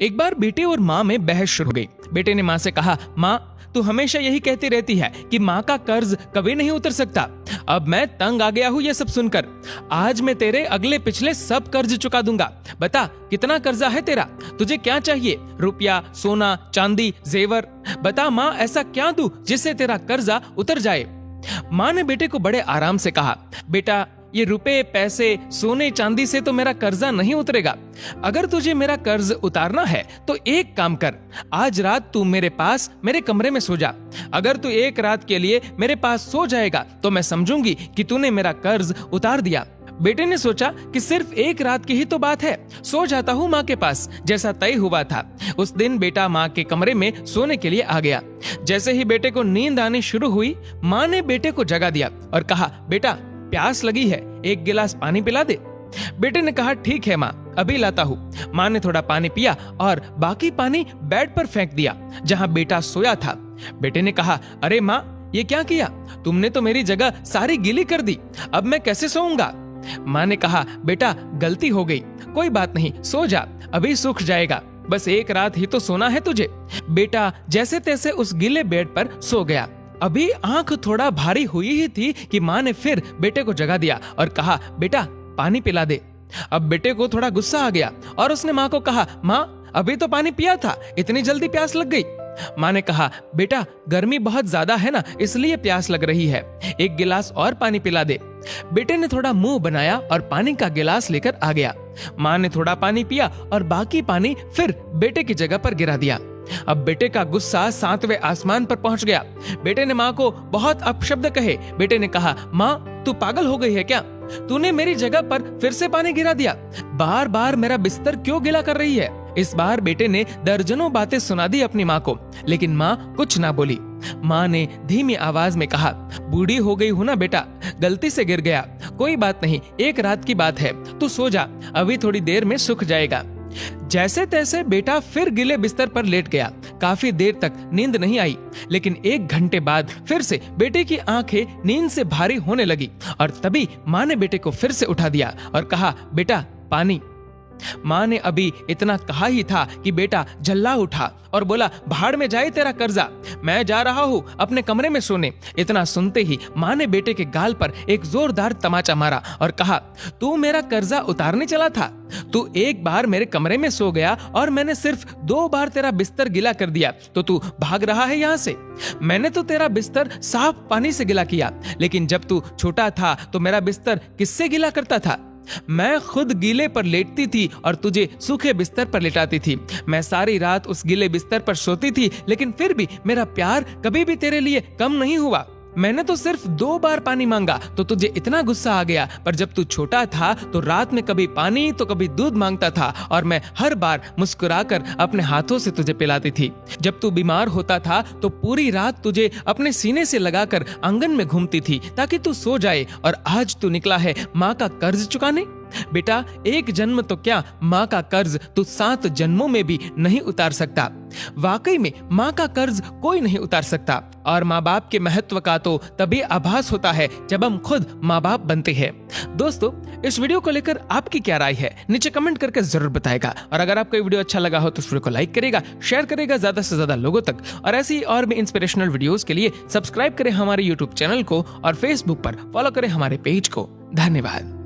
एक बार बेटे और माँ में बहस शुरू हो गई। बेटे ने माँ से कहा, माँ तू हमेशा यही कहती रहती है कि माँ का कर्ज कभी नहीं उतर सकता। अब मैं तंग आ गया हूँ ये सब सुनकर। आज मैं तेरे अगले पिछले सब कर्ज चुका दूंगा। बता कितना कर्जा है तेरा? तुझे क्या चाहिए? रुपया, सोना, चांदी, जेवर? बता माँ, ऐसा क्या दूं जिससे तेरा कर्जा उतर जाए? माँ ने बेटे को बड़े आराम से कहा, बेटा ये रुपए, पैसे, सोने चांदी से तो मेरा कर्जा नहीं उतरेगा। अगर तुझे मेरा कर्ज उतारना है तो एक काम कर, आज रात तू मेरे पास मेरे कमरे में सो जा। अगर तू एक रात के लिए मेरे पास सो जाएगा तो मैं समझूंगी कि तूने मेरा कर्ज उतार दिया। बेटे ने सोचा कि सिर्फ एक रात की ही तो बात है, सो जाता हूँ माँ के पास, जैसा तय हुआ था। उस दिन बेटा माँ के कमरे में सोने के लिए आ गया। जैसे ही बेटे को नींद आनी शुरू हुई, माँ ने बेटे को जगा दिया और कहा, बेटा प्यास लगी है, एक गिलास पानी पिला दे। बेटे ने कहा, ठीक है माँ, अभी लाता हूँ। माँ ने थोड़ा पानी पिया और बाकी पानी बेड पर फेंक दिया जहाँ बेटा सोया था। बेटे ने कहा, अरे माँ ये क्या किया? तुमने तो मेरी जगह सारी गीली कर दी, अब मैं कैसे सोऊंगा? माँ ने कहा, बेटा गलती हो गई, कोई बात नहीं, सो जा, अभी सूख जाएगा, बस एक रात ही तो सोना है तुझे। बेटा जैसे तैसे उस गीले बेड पर सो गया। अभी आंख थोड़ा भारी हुई ही थी कि माँ ने फिर बेटे को जगा दिया और कहा, बेटा पानी पिला दे। अब बेटे को थोड़ा गुस्सा आ गया और उसने माँ को कहा, माँ अभी तो पानी पिया था, इतनी जल्दी प्यास लग गई। माँ ने कहा, बेटा गर्मी बहुत ज्यादा है ना, इसलिए प्यास लग रही है, एक गिलास और पानी पिला दे। बेटे ने थोड़ा मुंह बनाया और पानी का गिलास लेकर आ गया। माँ ने थोड़ा पानी पिया और बाकी पानी फिर बेटे की जगह पर गिरा दिया। अब बेटे का गुस्सा 7वें आसमान पर पहुंच गया। बेटे ने माँ को बहुत अपशब्द कहे। बेटे ने कहा, माँ तू पागल हो गई है क्या? तूने मेरी जगह पर फिर से पानी गिरा दिया, बार बार मेरा बिस्तर क्यों गीला कर रही है? इस बार बेटे ने दर्जनों बातें सुना दी अपनी माँ को, लेकिन माँ कुछ ना बोली। माँ ने धीमी आवाज में कहा, बूढ़ी हो गई हूं ना बेटा, गलती से गिर गया, कोई बात नहीं, एक रात की बात है, तू सो जा, अभी थोड़ी देर में सूख जाएगा। जैसे तैसे बेटा फिर गीले बिस्तर पर लेट गया। काफी देर तक नींद नहीं आई, लेकिन 1 घंटे बाद फिर से बेटे की आंखें नींद से भारी होने लगी और तभी माँ ने बेटे को फिर से उठा दिया और कहा, बेटा पानी। माँ ने अभी इतना कहा ही था कि बेटा झल्ला उठा और बोला, भाड़ में जाए तेरा कर्जा, मैं जा रहा हूँ अपने कमरे में सोने। इतना सुनते ही माँ ने बेटे के गाल पर एक जोरदार तमाचा मारा और कहा, तू मेरा कर्जा उतारने चला था? तू एक बार मेरे कमरे में सो गया और मैंने सिर्फ 2 बार तेरा बिस्तर गीला कर दिया तो तू भाग रहा है यहाँ से। मैंने तो तेरा बिस्तर साफ पानी से गीला किया, लेकिन जब तू छोटा था तो मेरा बिस्तर किससे गीला करता था? मैं खुद गीले पर लेटती थी और तुझे सूखे बिस्तर पर लेटाती थी। मैं सारी रात उस गीले बिस्तर पर सोती थी, लेकिन फिर भी मेरा प्यार कभी भी तेरे लिए कम नहीं हुआ। मैंने तो सिर्फ 2 बार पानी मांगा तो तुझे इतना गुस्सा आ गया, पर जब तू छोटा था तो रात में कभी पानी तो कभी दूध मांगता था और मैं हर बार मुस्कुराकर अपने हाथों से तुझे पिलाती थी। जब तू बीमार होता था तो पूरी रात तुझे अपने सीने से लगाकर आंगन में घूमती थी ताकि तू सो जाए, और आज तू निकला है माँ का कर्ज चुकाने। बेटा एक जन्म तो क्या, माँ का कर्ज तू 7 जन्मों में भी नहीं उतार सकता। वाकई में माँ का कर्ज कोई नहीं उतार सकता, और माँ बाप के महत्व का तो तभी आभास होता है जब हम खुद माँ बाप बनते हैं। दोस्तों इस वीडियो को लेकर आपकी क्या राय है, नीचे कमेंट करके जरूर बताएगा। और अगर आपको ये वीडियो अच्छा लगा हो तो इस वीडियो को लाइक करेगा, शेयर करेगा ज्यादा से ज्यादा लोगों तक, और ऐसी और भी इंस्पिरेशनल वीडियोस के लिए सब्सक्राइब करें हमारे यूट्यूब चैनल को और फेसबुक पर फॉलो करें हमारे पेज को। धन्यवाद।